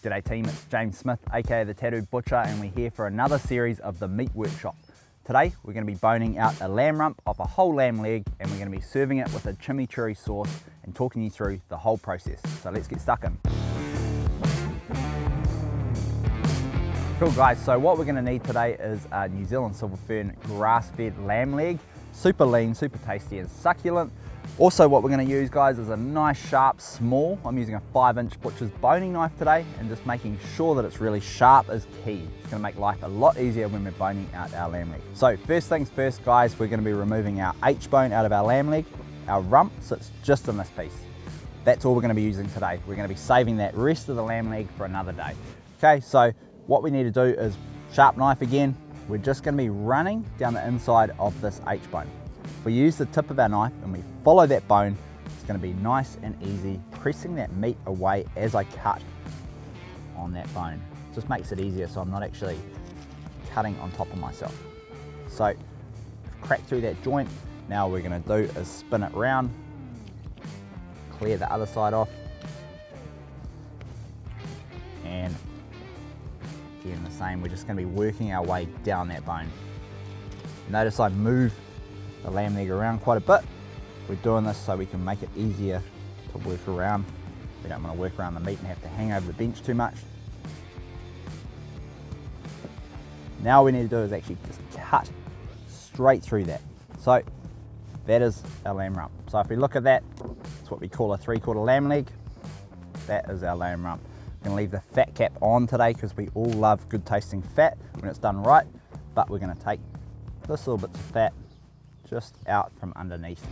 G'day team, it's James Smith, aka the Tattooed Butcher, and we're here for another series of the Meat Workshop. Today we're going to be boning out a lamb rump off a whole lamb leg, and we're going to be serving it with a chimichurri sauce and talking you through the whole process. So let's get stuck in. Cool guys, so what we're going to need today is a New Zealand Silver Fern grass-fed lamb leg. Super lean, super tasty and succulent. Also what we're going to use guys is a nice sharp small, I'm using a 5-inch butcher's boning knife today, and just making sure that it's really sharp is key. It's going to make life a lot easier when we're boning out our lamb leg. So first things first guys, we're going to be removing our H-bone out of our lamb leg. Our rump sits just in this piece. That's all we're going to be using today. We're going to be saving that rest of the lamb leg for another day. Okay, so what we need to do is sharp knife again. We're just going to be running down the inside of this H-bone. If we use the tip of our knife and we follow that bone, it's going to be nice and easy, pressing that meat away as I cut on that bone. It just makes it easier so I'm not actually cutting on top of myself. So crack through that joint. Now what we're going to do is spin it round, clear the other side off, and again the same, we're just going to be working our way down that bone. Notice I move the lamb leg around quite a bit. We're doing this so we can make it easier to work around. We don't want to work around the meat and have to hang over the bench too much. Now all we need to do is actually just cut straight through that. So that is our lamb rump. So if we look at that, it's what we call a 3/4 lamb leg. That is our lamb rump. I'm going to leave the fat cap on today because we all love good tasting fat when it's done right, but we're going to take this little bits of fat just out from underneath.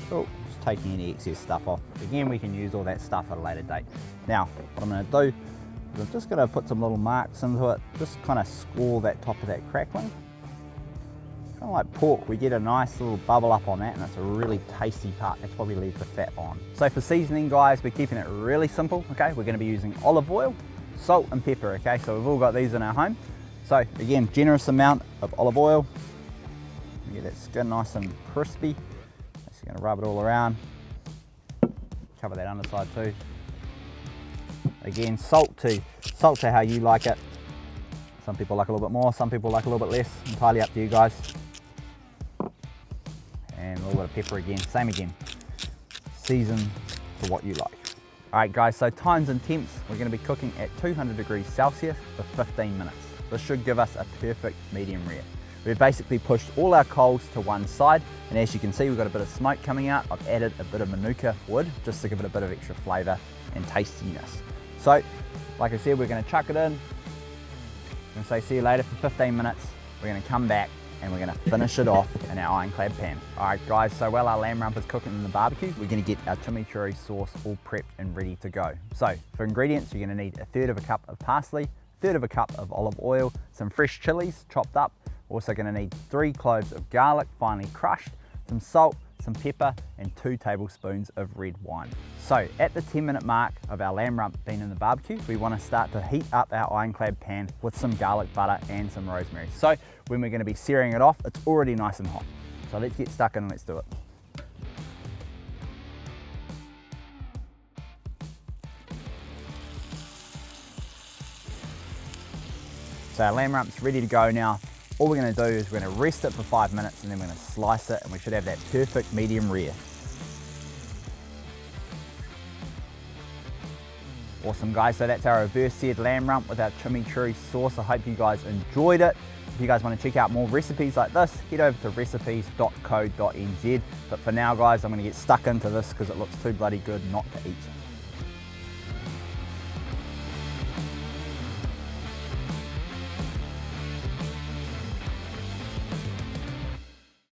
Cool, just taking any excess stuff off. Again, we can use all that stuff at a later date. Now, what I'm going to do is I'm just going to put some little marks into it, just kind of score that top of that crackling. Kind of like pork, we get a nice little bubble up on that, and it's a really tasty part. That's why we leave the fat on. So for seasoning guys, we're keeping it really simple, okay? We're going to be using olive oil, salt and pepper, okay? So we've all got these in our home. So again, generous amount of olive oil. Get that skin nice and crispy. Just going to rub it all around. Cover that underside too. Again, salt to how you like it. Some people like a little bit more, some people like a little bit less. Entirely up to you guys. And a little bit of pepper again, same again. Season to what you like. All right guys, so times and temps, we're going to be cooking at 200 degrees Celsius for 15 minutes. This should give us a perfect medium rare. We've basically pushed all our coals to one side, and as you can see we've got a bit of smoke coming out. I've added a bit of manuka wood just to give it a bit of extra flavour and tastiness. So like I said, we're going to chuck it in. I'm going to say see you later for 15 minutes. We're going to come back and we're going to finish it off in our ironclad pan. Alright guys, so while our lamb rump is cooking in the barbecue, we're going to get our chimichurri sauce all prepped and ready to go. So for ingredients, you're going to need 1/3 cup of parsley, 1/3 cup of olive oil, some fresh chilies chopped up. Also going to need 3 cloves of garlic finely crushed, some salt, some pepper, and 2 tablespoons of red wine. So at the 10-minute mark of our lamb rump being in the barbecue, we want to start to heat up our ironclad pan with some garlic butter and some rosemary. So when we're going to be searing it off, it's already nice and hot. So let's get stuck in and let's do it. So our lamb rump's ready to go now. All we're going to do is we're going to rest it for 5 minutes and then we're going to slice it, and we should have that perfect medium rare. Awesome guys, so that's our reverse seared lamb rump with our chimichurri sauce. I hope you guys enjoyed it. If you guys want to check out more recipes like this, head over to recipes.co.nz. But for now guys, I'm going to get stuck into this because it looks too bloody good not to eat.